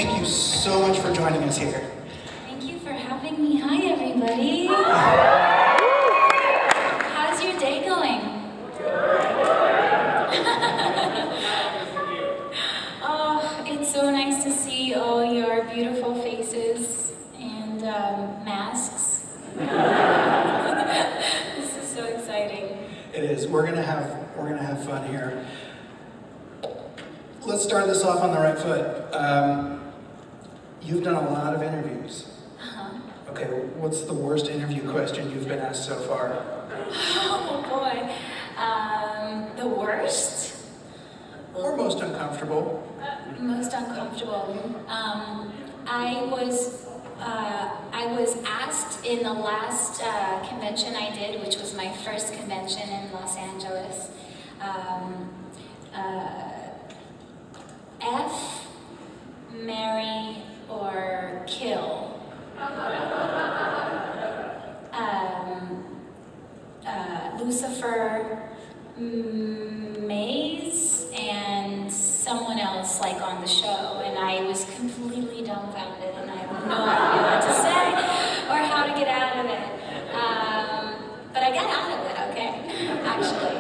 thank you so much for joining us here. Thank you for having me. Hi, everybody. How's your day going? Oh, it's so nice to see all your beautiful faces and masks. This is so exciting. It is. We're gonna have fun here. Let's start this off on the right foot. You've done a lot of interviews. Okay, what's the worst interview question you've been asked so far? Oh boy. The worst? Or most uncomfortable? Most uncomfortable. I was asked in the last convention I did, which was my first convention in Los Angeles. F, marry, or kill. Lucifer, Maze, and someone else like on the show, and I was completely dumbfounded and I have no idea what to say or how to get out of it. But I got out of it, okay, actually.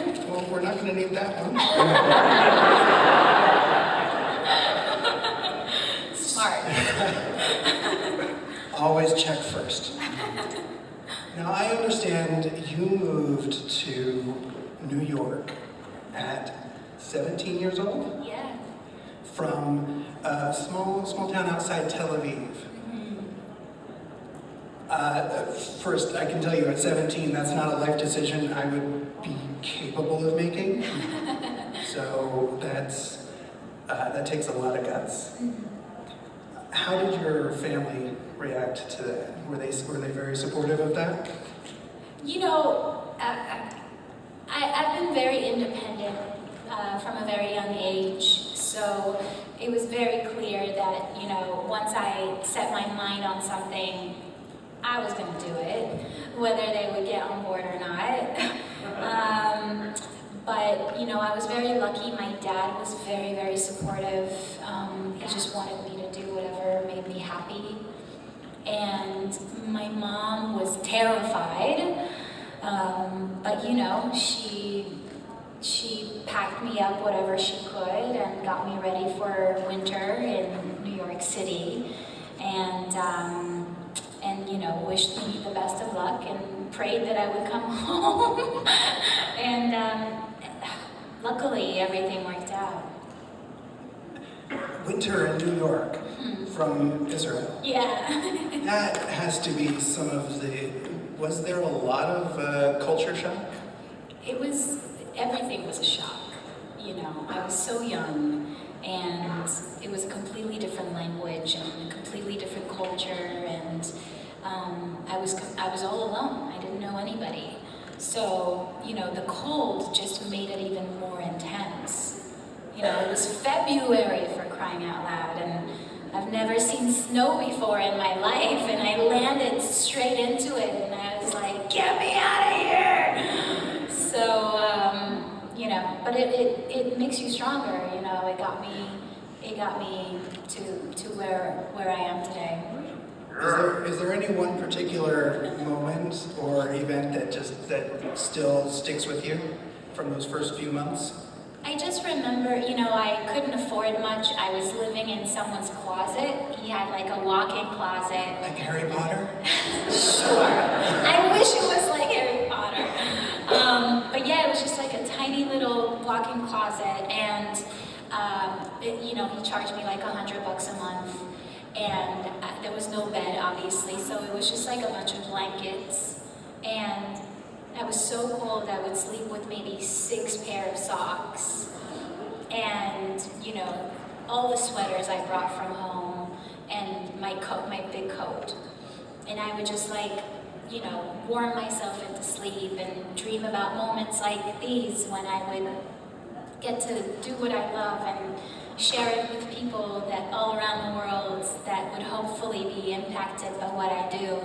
Okay, well, we're not going to need that one. Smart. Always check first. Now, I understand you moved to New York at 17 years old? Yeah. From a small town outside Tel Aviv. First, I can tell you at 17, that's not a life decision I would be capable of making. So that takes a lot of guts. How did your family react to that? Were they very supportive of that? You know, I've been very independent from a very young age, so it was very clear that, you know, once I set my mind on something, I was going to do it, whether they would get on board or not. But, you know, I was very lucky. My dad was very, very supportive. He just wanted me to do whatever made me happy. And my mom was terrified, but, you know, she packed me up whatever she could and got me ready for winter in New York City. And you know, wished me the best of luck and prayed that I would come home. And luckily, everything worked out. Winter in New York from Israel. Yeah. That has to be some of the... Was there a lot of culture shock? Everything was a shock. You know, I was so young, and it was a completely different language and a completely different culture, and I was all alone. I didn't know anybody. So, you know, the cold just made it even more intense. You know, it was February, for crying out loud, and I've never seen snow before in my life, and I landed straight into it, and I was like, get me out of here! So, you know, but it makes you stronger, you know. It got me to where I am today. Is there any one particular moment or event that still sticks with you from those first few months? I just remember, you know, I couldn't afford much. I was living in someone's closet. He had like a walk-in closet. Like Harry Potter? Sure. I wish it was like Harry Potter. But yeah, it was just like a tiny little walk-in closet, and you know, he charged me like $100 a month, and there was no bed, obviously, so it was just like a bunch of blankets, and I was so cold I would sleep with maybe 6 pair of socks, and, you know, all the sweaters I brought from home, and my coat, my big coat, and I would just like, you know, warm myself into sleep and dream about moments like these when I would get to do what I love and share it with people that all around the world that would hopefully be impacted by what I do.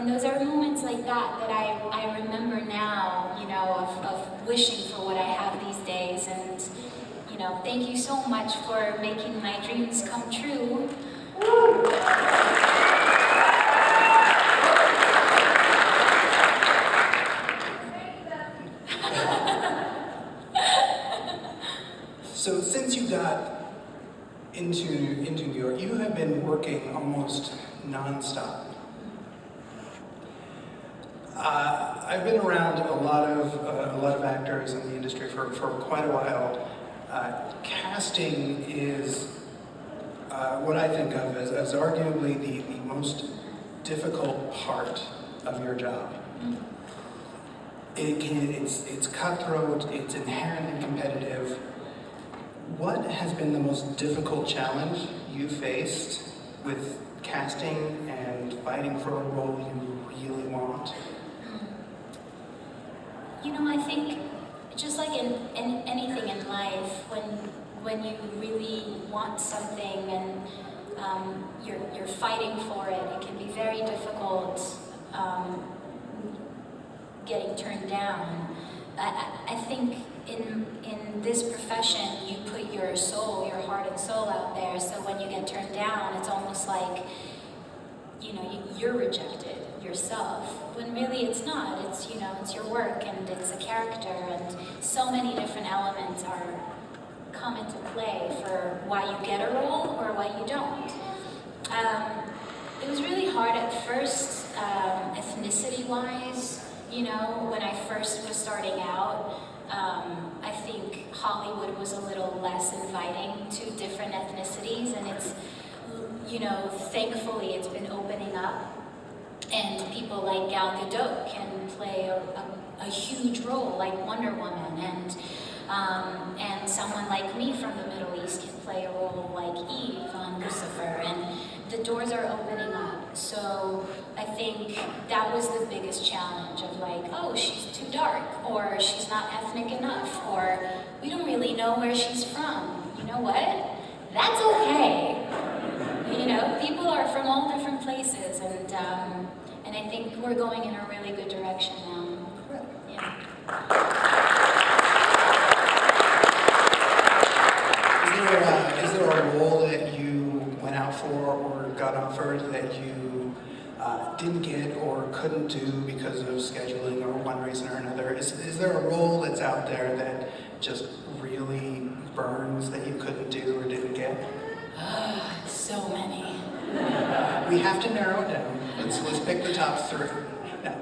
And those are moments like that I remember now, you know, of wishing for what I have these days. And, you thank you so much for making my dreams come true. So since you got into New York, you have been working almost nonstop. I've been around a lot of actors in the industry for quite a while. Casting is what I think of as arguably the most difficult part of your job. It's cutthroat, it's inherently competitive. What has been the most difficult challenge you faced with casting and fighting for a role you really want? I think just like in anything in life, when you really want something and you're fighting for it, it can be very difficult getting turned down. I think in this profession, you put your soul, your heart and soul out there, so when you get turned down, it's almost like, you're rejected yourself, when really it's not. It's your work, and it's a character, and so many different elements come into play for why you get a role or why you don't. It was really hard at first, ethnicity-wise. When I first was starting out, I think Hollywood was a little less inviting to different ethnicities, and it's, thankfully it's been opening up, and people like Gal Gadot can play a huge role like Wonder Woman, and someone like me from the Middle East can play a role like Eve on Lucifer, and the doors are opening up. So I think that was the biggest challenge of like, oh, she's too dark, or she's not ethnic enough, or we don't really know where she's from. You know what? That's okay. People are from all different places, and I think we're going in a really good direction now. Yeah. Is there a role that you went out for or got offered that you didn't get or couldn't do because of scheduling or one reason or another? Is there a role that's out there that just really burns that you couldn't do or didn't get? So many. We have to narrow it down. Let's pick the top three. No.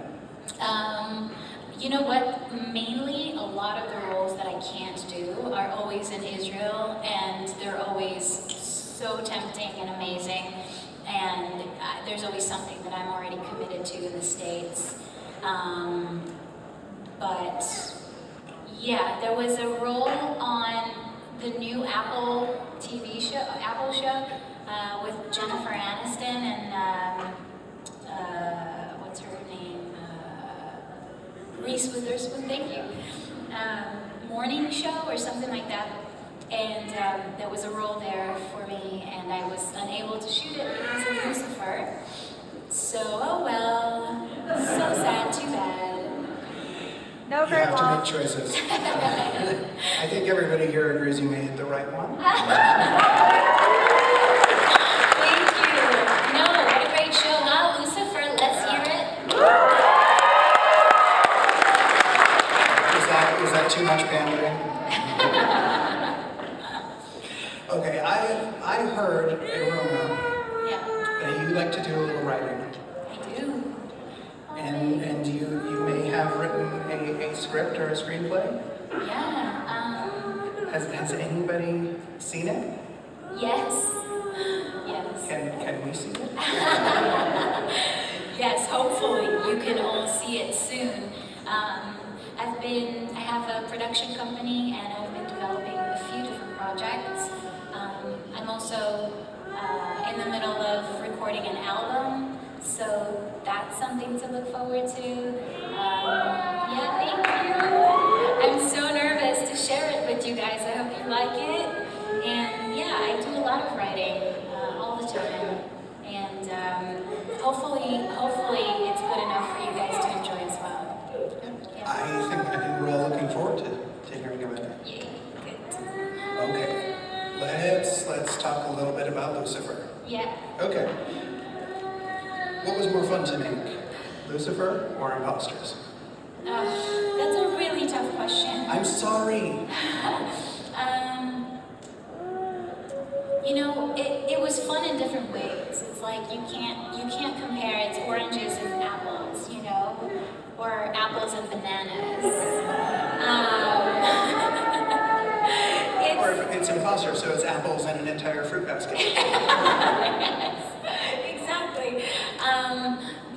You know what? Mainly, a lot of the roles that I can't do are always in Israel, and they're always so tempting and amazing. And there's always something that I'm already committed to in the States. But yeah, there was a role on the new Apple show with Jennifer Aniston and what's her name? Reese Witherspoon, thank you. Morning show or something like that. And there was a role there for me, and I was unable to shoot it because of Lucifer. So, oh well. So sad, too bad. No, you have to make choices. I think everybody here agrees you made the right one. Thank you. No, what a great show, huh? Lucifer, let's hear it. Was that too much pandering? Okay, I heard a rumor that you like to do a little writing. I do. And you may have written a script or a screenplay? Yeah. Has anybody seen it? Yes. Yes. Can we see it? Yes, hopefully you can all see it soon. I have a production company, and I've been developing a few different projects. I'm also in the middle of recording an album, so that's something to look forward to. Yeah, thank you. I'm so nervous to share it with you guys. I hope you like it. And yeah, I do a lot of writing all the time. And hopefully it's good enough for you guys to enjoy as well. Yeah. I think we're all looking forward to hearing about it. Yay, good. let's talk a little bit about Lucifer. Yeah. Okay. What was more fun to make, Lucifer or Imposters? That's a really tough question. I'm sorry. You know, it was fun in different ways. It's like you can't compare. It's oranges and apples, you know, or apples and bananas. Or if it's Imposters, so it's apples and an entire fruit basket. Yes, exactly.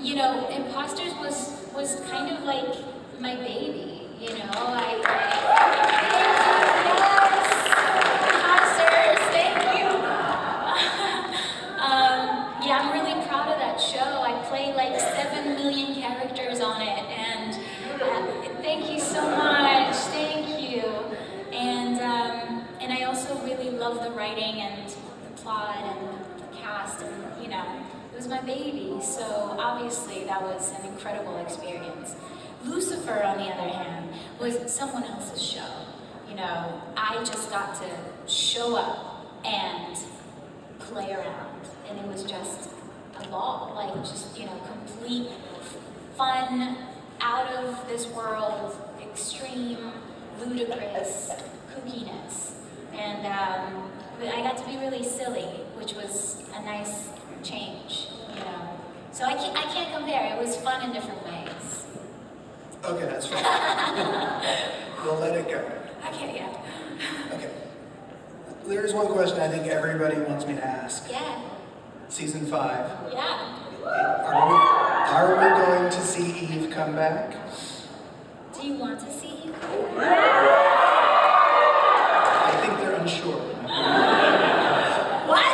You know, Imposters was kind of like my baby. You know, yeah, I'm really proud of that show. I played like 7 million characters on it, and thank you so much. Thank you. And I also really love the writing and the plot and the cast, and you know, it was my baby. So obviously that was an incredible experience. Lucifer, on the other hand, was someone else's show. You know, I just got to show up and play around, and it was just a ball, like just, you know, complete fun, out of this world, extreme, ludicrous kookiness. And I got to be really silly, which was a nice change, you know. So I can't compare. It was fun in different ways. Okay, that's fine. We'll let it go. Okay, yeah. Okay. There's one question I think everybody wants me to ask. Yeah. Season 5. Yeah. Are we going to see Eve come back? Do you want to see you? I think they're unsure. What?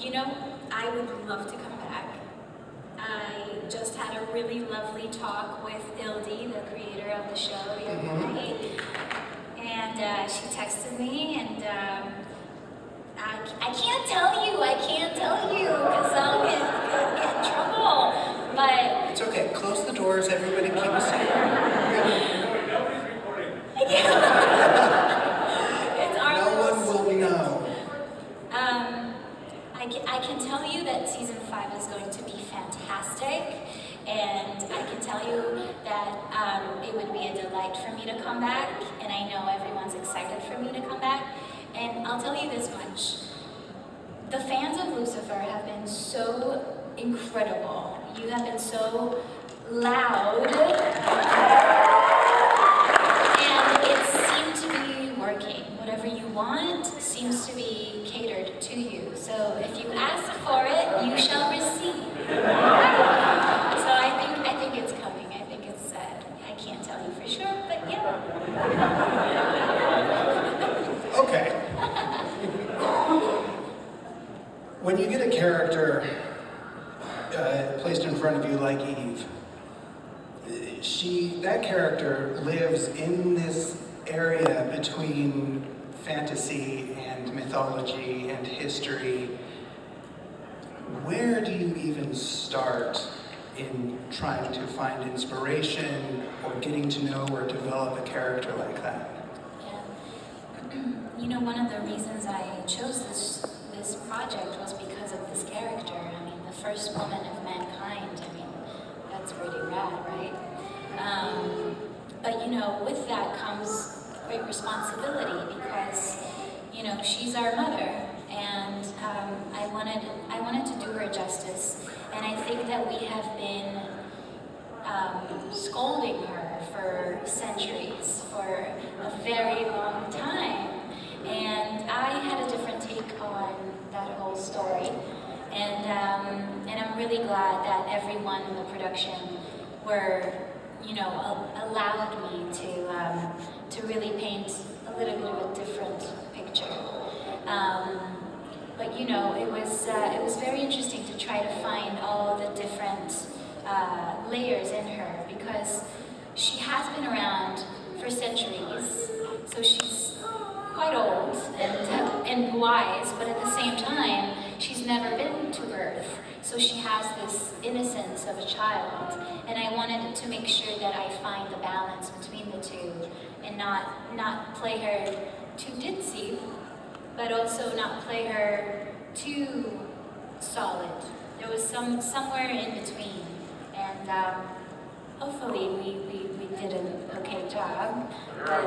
You know, I would love to come back. I just had a really lovely talk with Ildi, the creator of the show, the other night. And she texted me, and I can't tell you, because I'll get in trouble. But It's okay. Close the doors. Everybody keep us safe. it's our No little one will know. I can tell you that season 5 is going to be fantastic, and I can tell you that it would be a delight for me to come back, and I know everyone's excited for me to come back. And I'll tell you this much. The fans of Lucifer have been so incredible. You have been so loud, and it seemed to be working. Whatever you want seems to be catered to you. So if you ask for it, you shall receive. So I think it's coming. I think it's I can't tell you for sure, but yeah. Okay. When you get a character placed in front of you like Eve, that character lives in this area between fantasy and mythology and history. Where do you even start in trying to find inspiration or getting to know or develop a character like that? Yeah. You know, one of the reasons I chose this project was because of this character. I mean, the first woman of mankind. I mean, that's pretty rad, right? But you know, with that comes great responsibility because, you know, she's our mother, and I wanted to do her justice, and I think that we have been scolding her for centuries, for a very long time, and I had a different take on that whole story, and I'm really glad that everyone in the production were, you know, allowed me to really paint a little bit of a different picture. But you know, it was very interesting to try to find all the different layers in her, because she has been around for centuries, so she's quite old and wise, but at the same time, she's never been to Earth. birth. So she has this innocence of a child, and I wanted to make sure that I find the balance between the two, and not play her too ditzy, but also not play her too solid. There was somewhere in between, and hopefully we did an okay job. But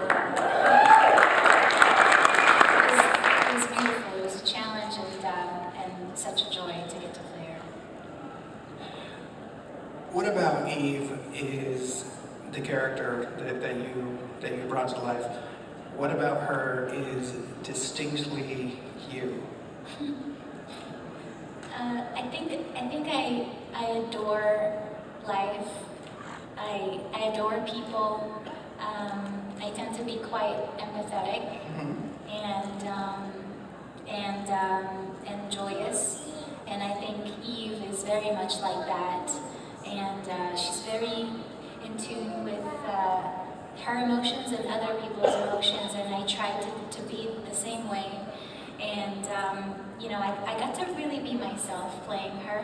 it was beautiful. It was a challenge and such a joy to get to play her. What about Eve is the character that you brought to life? What about her is distinctly you? I think I adore life. I adore people. I tend to be quite empathetic and joyous. And I think Eve is very much like that. And she's very in tune with her emotions and other people's emotions. And I try to be the same way. And I got to really be myself playing her.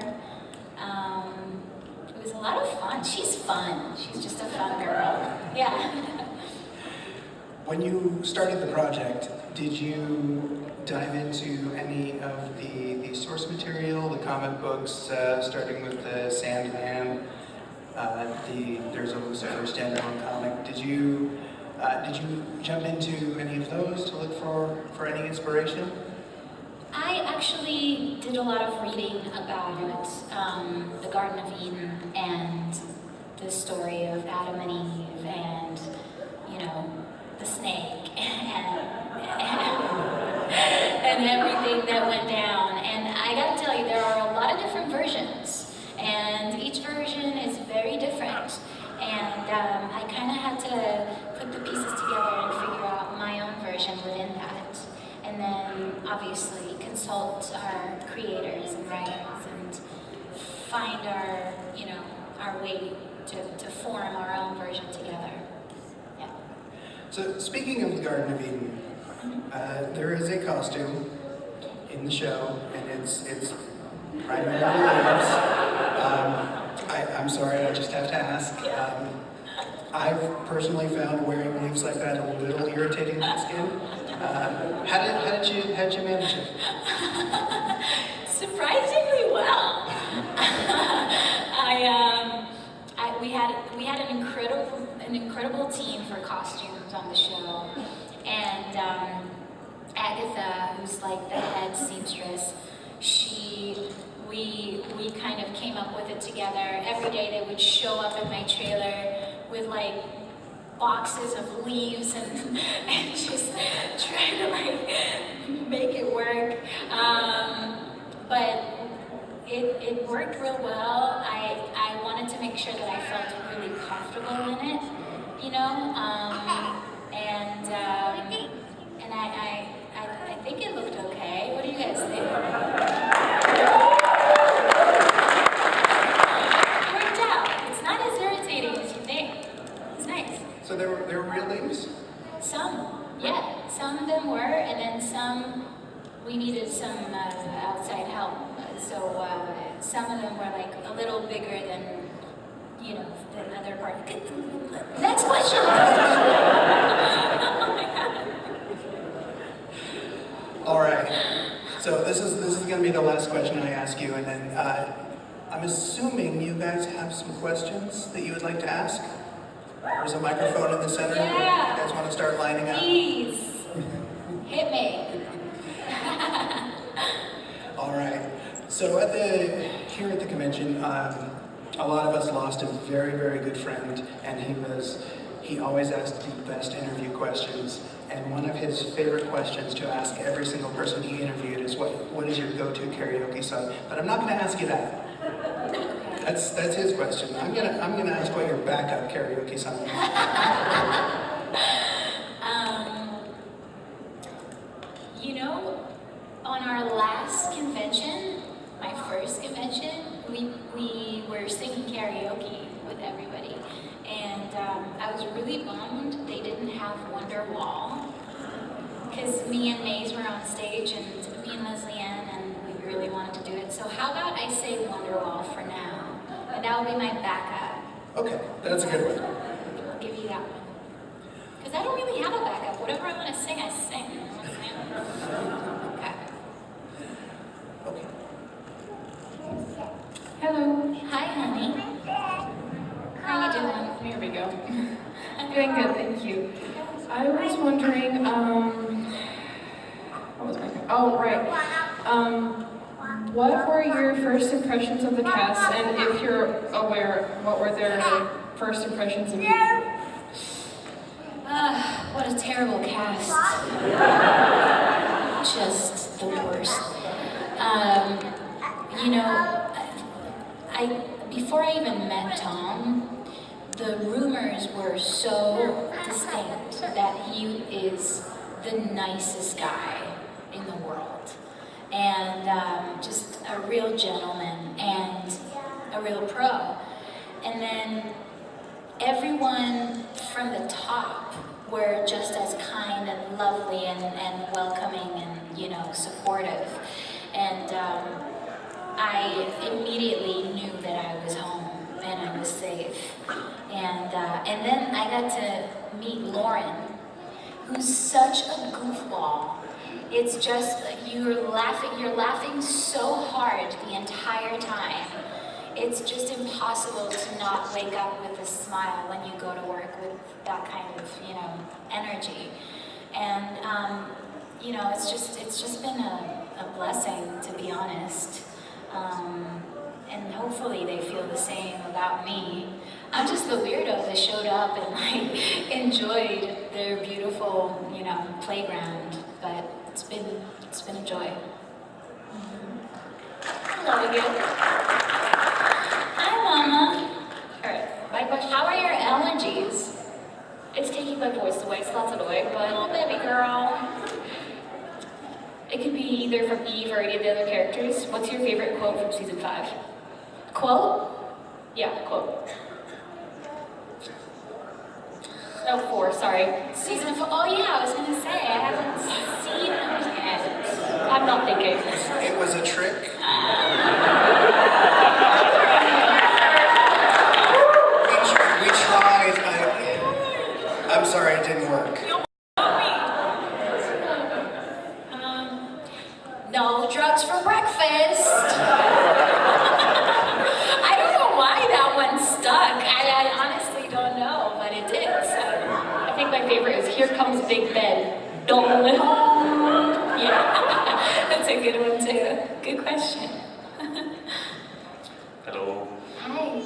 It was a lot of fun. She's fun. She's just a fun girl. Yeah. When you started the project, did you dive into any of the source material, the comic books, starting with the Sandman, there's a Lucifer standalone comic. Did you jump into any of those to look for any inspiration? I actually did a lot of reading about the Garden of Eden and the story of Adam and Eve and, the snake and everything that went down. And I gotta tell you, there are a lot of different versions, and each version is very different. And I kind of had to put the pieces together and figure out my own version within that. And then, obviously, consult our creators and writers and find our way to form our own version together. Yeah. So, speaking of the Garden of Eden, there is a costume in the show, and it's primarily leaves. I'm sorry, I just have to ask. I've personally found wearing leaves like that a little irritating to the skin. How did you manage it? Surprisingly well. We had an incredible team for costumes on the show, and Agatha, who's like the head seamstress, we kind of came up with it together. Every day they would show up at my trailer with like boxes of leaves and just trying to make it work. But it worked real well. I wanted to make sure that I felt really comfortable in it, and I think it looked okay. What do you guys think? It worked out. It's not as irritating as you think. It's nice. So there were real leaves? Some, yeah. Some of them were, and then some we needed some outside help. So some of them were like a little bigger than the other part. Next question. Oh my God. All right. So this is going to be the last question I ask you, and then I'm assuming you guys have some questions that you would like to ask. There's a microphone in the center. Yeah. You guys want to start lining up? Please. Hit me. All right. So here at the convention, a lot of us lost a very, very good friend, and he always asked the best interview questions. And one of his favorite questions to ask every single person he interviewed is, what is your go-to karaoke song? But I'm not going to ask you that. That's his question. I'm gonna ask what your backup karaoke song is. On our last convention, my first convention, we were singing karaoke with everybody, and I was really bummed they didn't have Wonderwall, because me and Maze were on stage, and me and Leslie Ann, and we really really wanted to do it. So how about I say Wonderwall for now? And that will be my backup. Okay, that's a good one. I'll give you that one. Because I don't really have a backup. Whatever I want to sing, I sing. Okay. Okay. Hello. Hi, honey. How you doing? Here we go. I'm doing good, thank you. I was wondering, what was my question? Oh, right. What were your first impressions of the cast, and if you're aware, what were their first impressions of you? What a terrible cast. Just the worst. You know, before I even met Tom, the rumors were so distinct that he is the nicest guy in the world. And just a real gentleman and a real pro. And then everyone from the top were just as kind and lovely and welcoming and, you know, supportive. And I immediately knew that I was home and I was safe. And then I got to meet Lauren, who's such a goofball. It's just, you're laughing so hard the entire time. It's just impossible to not wake up with a smile when you go to work with that kind of, you know, energy. And, you know, it's just been a blessing, to be honest. And hopefully they feel the same about me. I'm just the weirdo that showed up and like enjoyed their beautiful, you know, playground. But it's been a joy. Hello again. Hi, Mama. All right. My question: how are your allergies? It's taking my voice away, slots it away, but oh, baby girl. It could be either from Eve or any of the other characters. What's your favorite quote from season 5? Quote? Yeah, quote. Oh, 4, sorry. Season 4. Oh yeah, I was gonna say, I haven't seen them yet. I'm not thinking. It was a trick. We tried. I'm sorry, it didn't work. No drugs for breakfast. I don't know why that one stuck. I honestly don't know, but it did. So. I think my favorite is "Here Comes Big Ben." Don't let Yeah, that's a good one too. Good question. Hello. Hi.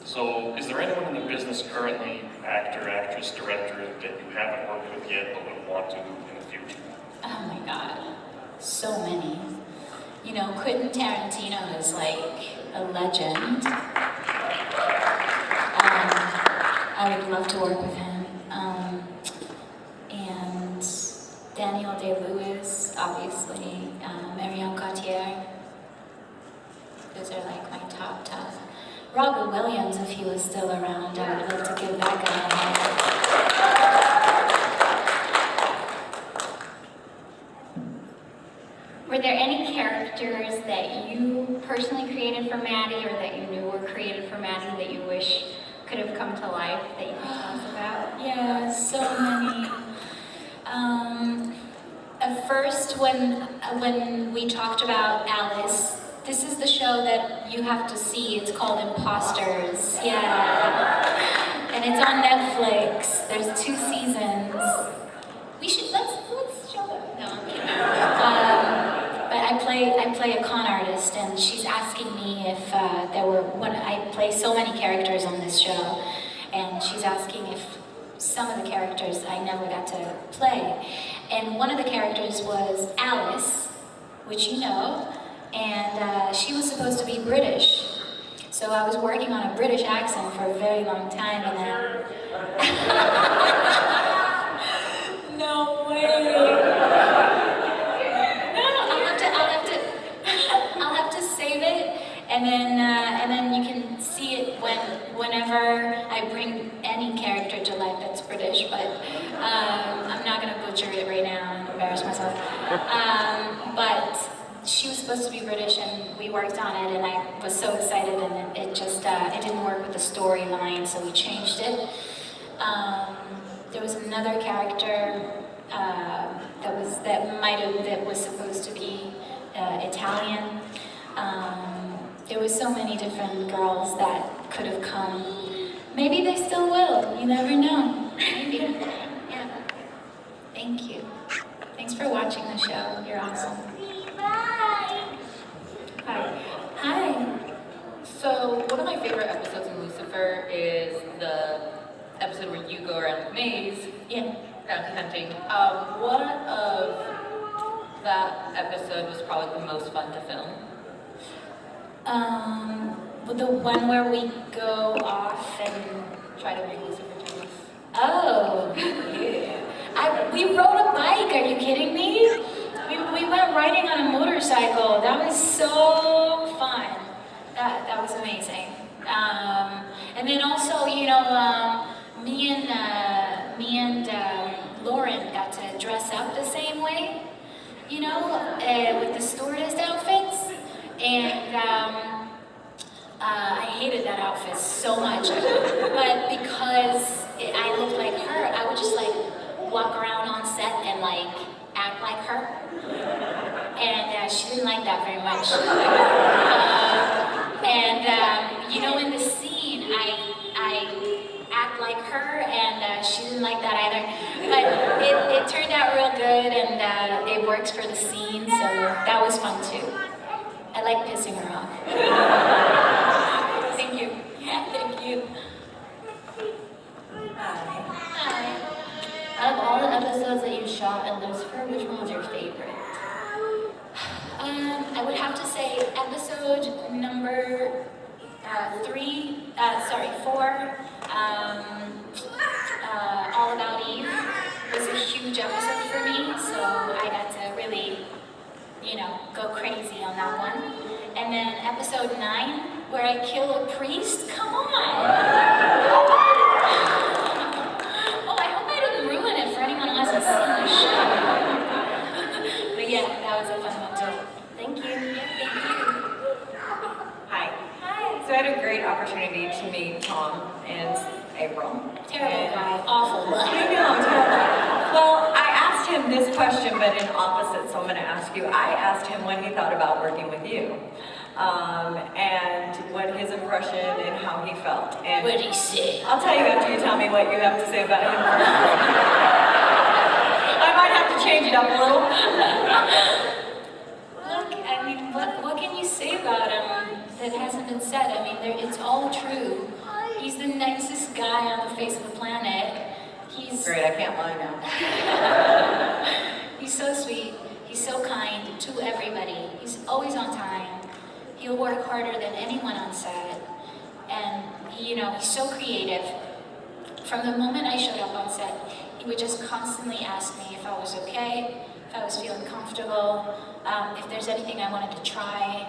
So, is there anyone in the business currently, actor, actress, director, that you haven't worked with yet but would want to in the future? Oh my God, so many. You know, Quentin Tarantino is like a legend. I would love to work with him. And Daniel Day-Lewis, obviously, Marion Cotillard. Those are like my top. Robin Williams, if he was still around, I would love to give that guy a hug. Were there any characters that you personally created for Maddie or that you knew were created for Maddie that you wish could have come to life that you can tell us about? Yeah, so many. At first, when we talked about Alice, this is the show that you have to see. It's called Imposters. Yeah, and it's on Netflix. There's 2 seasons. Let's show them. No, I'm kidding. But I play a con artist, and she's asking me if I play so many characters on this show, and she's asking if some of the characters I never got to play. And one of the characters was Alice, which you know, and she was supposed to be British. So I was working on a British accent for a very long time, and then... No way! I'll have to save it, and then you can see it whenever I bring any character to life that's British. But I'm not gonna butcher it right now and embarrass myself. But she was supposed to be British, and we worked on it, and I was so excited, and it just it didn't work with the storyline, so we changed it. There was another character that was supposed to be Italian. There was so many different girls that could have come. Maybe they still will. You never know. Maybe. Yeah. Thank you. Thanks for watching the show. You're awesome. Bye. Hi. Hi. So one of my favorite episodes in Lucifer is the episode where you go around the maze, Yeah. bounty hunting. What of that episode was probably the most fun to film? The one where we go off and Try to make Lucifer jealous. oh, yeah. We rode a bike. Are you kidding me? We went riding on a motorcycle. That was so fun. That was amazing. And then also, you know, me and Lauren got to dress up the same way, you know, with the stewardess outfits. And I hated that outfit so much. But because I looked like her, I would just like walk around on set and like act like her. And she didn't like that very much. You know, in the scene, I act like her, and she didn't like that either. But it turned out real good, and it works for the scene, so that was fun too. I like pissing her off. Thank you. Yeah, thank you. Hi. Out of all the episodes that you shot in Lucifer, which one was your favorite? I would have to say episode number 4, All About Eve, was a huge episode for me, so I got to really, you know, go crazy on that one. And then episode 9, where I kill a priest, come on! Oh, I hope I didn't ruin it for anyone who hasn't seen the show. But yeah, that was a fun one too. Thank you. Yeah, thank you. Hi. Hi. So I had a great opportunity to meet Tom and April. Terrible guy, awful. I know, terrible. Well, I asked him this question, but in opposite, so I'm going to ask you. I asked him when he thought about working with you, and what his impression and how he felt. And What did he say? I'll tell you after you tell me what you have to say about him first. I might have to change it up a little. Look, I mean, what can you say about him that hasn't been said? I mean, it's all true. He's the nicest guy on the face of the planet. He's Great, I can't lie now. He's so sweet. He's so kind to everybody. He's always on time. He'll work harder than anyone on set. And, you know, he's so creative. From the moment I showed up on set, he would just constantly ask me if I was okay, if I was feeling comfortable, if there's anything I wanted to try.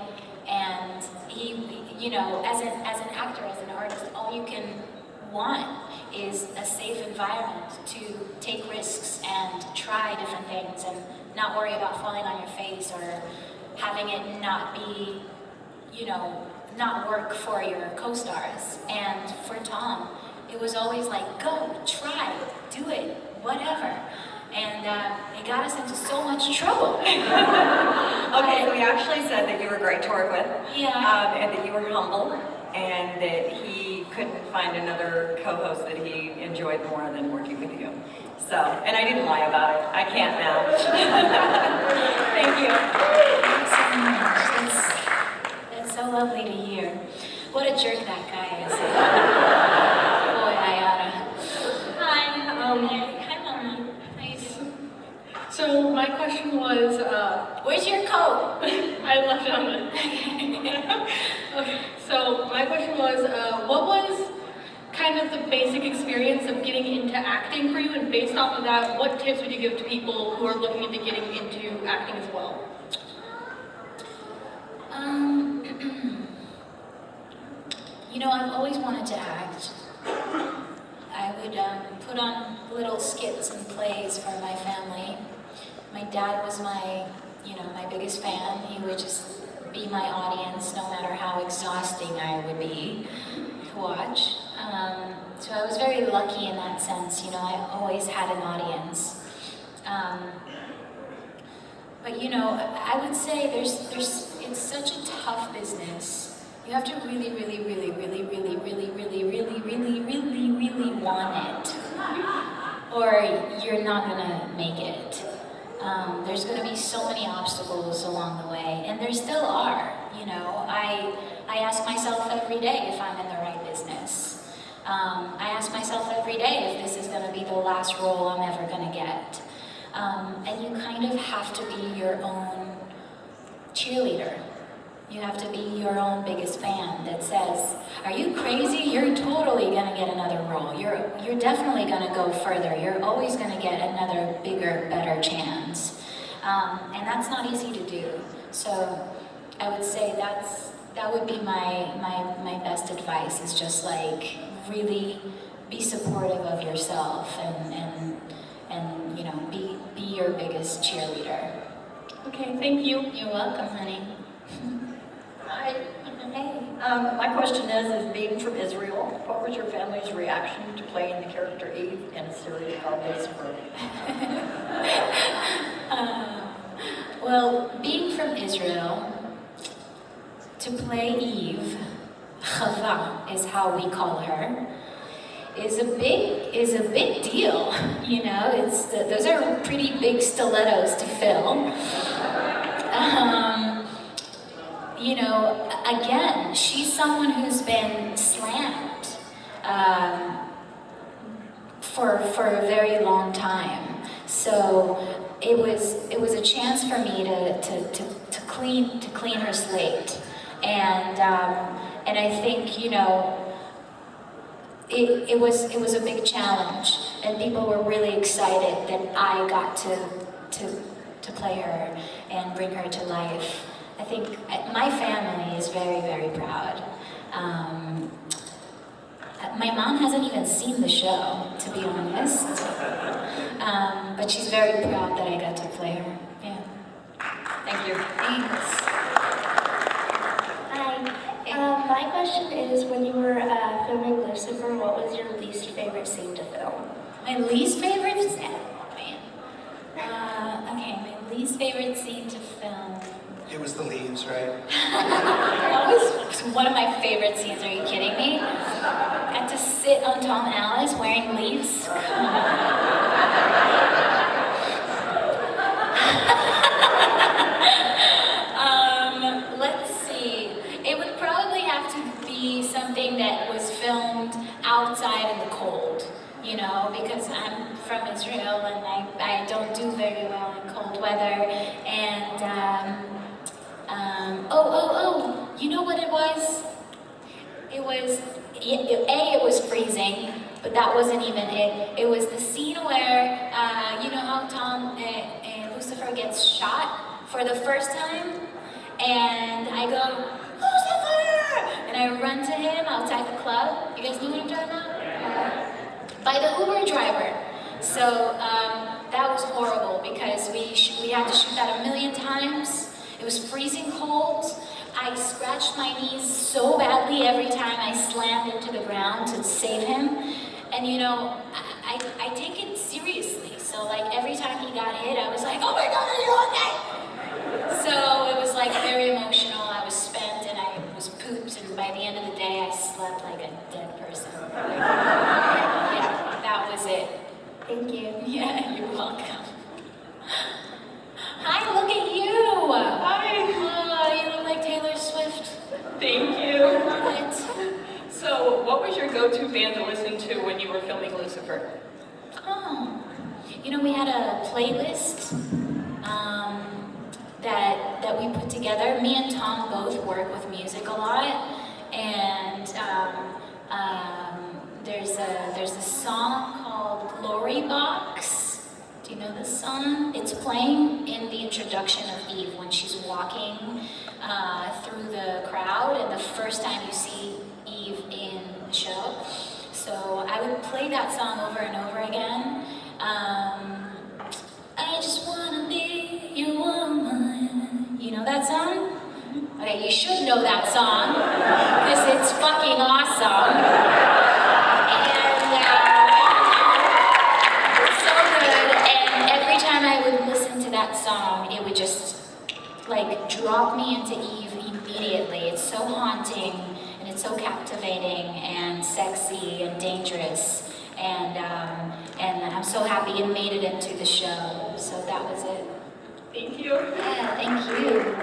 And he, you know, as an actor, as an artist, all you can want is a safe environment to take risks and try different things and not worry about falling on your face or having it not be, you know, not work for your co-stars. And for Tom, it was always like, go, try, do it, whatever. And it got us into so much trouble. Okay, so he actually said that you were great to work with, Yeah. and that you were humble, and that he couldn't find another co-host that he enjoyed more than working with you. So, and I didn't lie about it. I can't now. Thank you. Thanks so much. That's so lovely to hear. What a jerk that guy is. Boy, I oughta. Hi, hi, Mama. How you doing? So my question was, Where's your coat? I left it on the. Okay, so my question was, what was kind of the basic experience of getting into acting for you, and based off of that, what tips would you give to people who are looking into getting into acting as well? You know, I've always wanted to act. I would put on little skits and plays for my family. My dad was my my biggest fan. He would just be my audience, no matter how exhausting I would be to watch. So I was very lucky in that sense. I always had an audience. But I would say it's such a tough business. You have to really, really, really, really, really, really, really, really, really, really, really want it, or you're not gonna make it. There's gonna be so many obstacles along the way, and there still are. I ask myself every day if I'm in the right business. I ask myself every day if this is gonna be the last role I'm ever gonna get. And you kind of have to be your own cheerleader. You have to be your own biggest fan that says, are you crazy? You're totally gonna get another role. You're definitely gonna go further. You're always gonna get another bigger, better chance. And that's not easy to do. So I would say that would be my best advice, is just like really be supportive of yourself and be your biggest cheerleader. Okay, thank you. You're welcome, honey. Hi. Hey. My question is being from Israel, what was your family's reaction to playing the character Eve in a series called Lucifer? Well, being from Israel, to play Eve, Chava is how we call her, is a big deal. Those are pretty big stilettos to fill. Again, she's someone who's been slammed for a very long time. So it was a chance for me to clean her slate, and I think it was a big challenge, and people were really excited that I got to play her and bring her to life. I think my family is very, very proud. My mom hasn't even seen the show, to be honest, but she's very proud that I got to play her. Yeah. Thank you. Thanks. Hi. My question is, when you were filming Lucifer, what was your least favorite scene to film? My least favorite scene? Okay, my least favorite scene to film. It was the leaves, right? That was one of my favorite scenes. Are you kidding me? Got to sit on Tom Alice wearing leaves. Come on. Let's see. It would probably have to be something that was filmed outside in the cold. Because I'm from Israel and I don't do very well in cold weather. And you know what it was? It was freezing, but that wasn't even it. It was the scene where, you know how Lucifer gets shot for the first time? And I go, Lucifer! And I run to him outside the club. You guys know what I'm talking about? By the Uber driver. So that was horrible because we had to shoot that 1,000,000 times. It was freezing cold. I scratched my knees so badly every time I slammed into the ground to save him. And I take it seriously. So like every time he got hit, I was like, oh my God, are you okay? So it was like very emotional. I was spent and I was pooped, and by the end of the day, I slept like a dead person. Yeah, that was it. Thank you. Yeah, you're welcome. Hi, look at you! Hi. Oh, you look like Taylor Swift. Thank you. What? So, what was your go-to band to listen to when you were filming Lucifer? Oh, we had a playlist that we put together. Me and Tom both work with music a lot, and there's a song called Glory Box. Do you know this song? It's playing in the introduction of Eve when she's walking through the crowd, and the first time you see Eve in the show. So I would play that song over and over again. I just wanna be your woman. know that song? Okay, you should know that song, because it's fucking awesome. And it's so good, and every time I would listen to that song, it would just, like, drop me into Eve immediately. It's so haunting, and it's so captivating, and sexy, and dangerous. And I'm so happy it made it into the show, so that was it. Thank you. Yeah, thank you.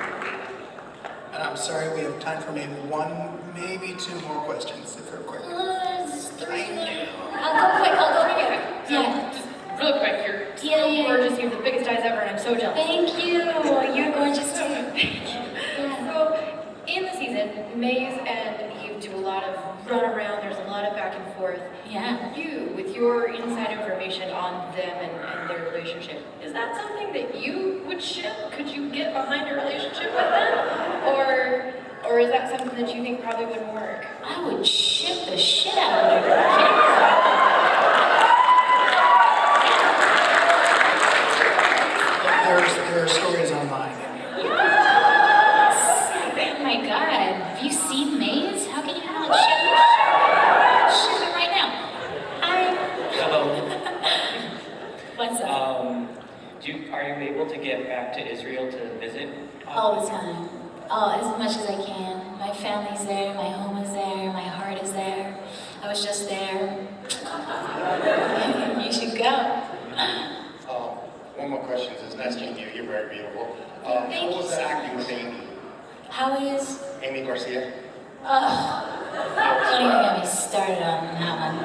And I'm sorry, we have time for maybe one, maybe two more questions, if they're quick. There's three there. I'll go quick, I'll go quick. Yeah. Just real quick, you're Yeah. gorgeous. You have the biggest eyes ever, and I'm so jealous. Thank you. You're gorgeous too. Yeah. So, in the season, Maze and Eve do a lot of run around. There's a lot of back and forth. Yeah. You, with your inside information on them and their relationship, is that something that you would ship? Could you get behind a relationship with them, or is that something that you think probably wouldn't work? I would ship the shit out of her. There are stories online. Oh my god. Have you seen Maze? How can you not ship it? Ship it right now. Hi. Hello. What's up? Are you able to get back to Israel to visit? All the time. Oh, as much as I can. My family's there, my home is there, my heart is there. I was just there. You should go. One more question. It's nice meeting you. You're very beautiful. Thank How you was so the acting much. with Amy? How is? Amy Garcia? Don't even get me started on that one.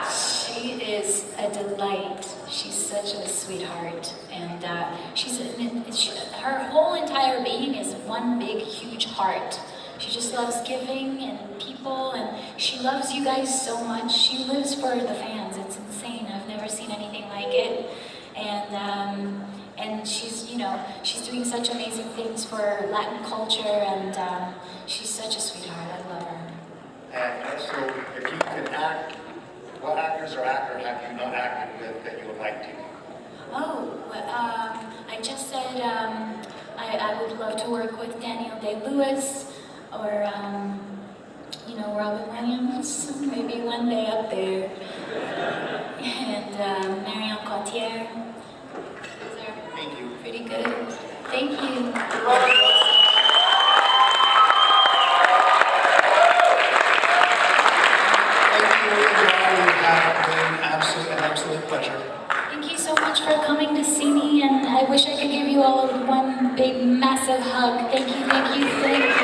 She is a delight. She's such a sweetheart, and her whole entire being is one big, huge heart. She just loves giving and people, and she loves you guys so much. She lives for the fans. It's insane. I've never seen anything like it, and she's, she's doing such amazing things for Latin culture, and she's such a sweetheart. I love her. And also, if you could act, what actors or actor have you not acted with that you would like to? Oh, I just said I would love to work with Daniel Day-Lewis or, Robin Williams, maybe one day up there, and Marion Cotillard. Those are Thank you. pretty good. Thank you. An absolute pleasure. Thank you so much for coming to see me, and I wish I could give you all one big, massive hug. Thank you, thank you, thank you.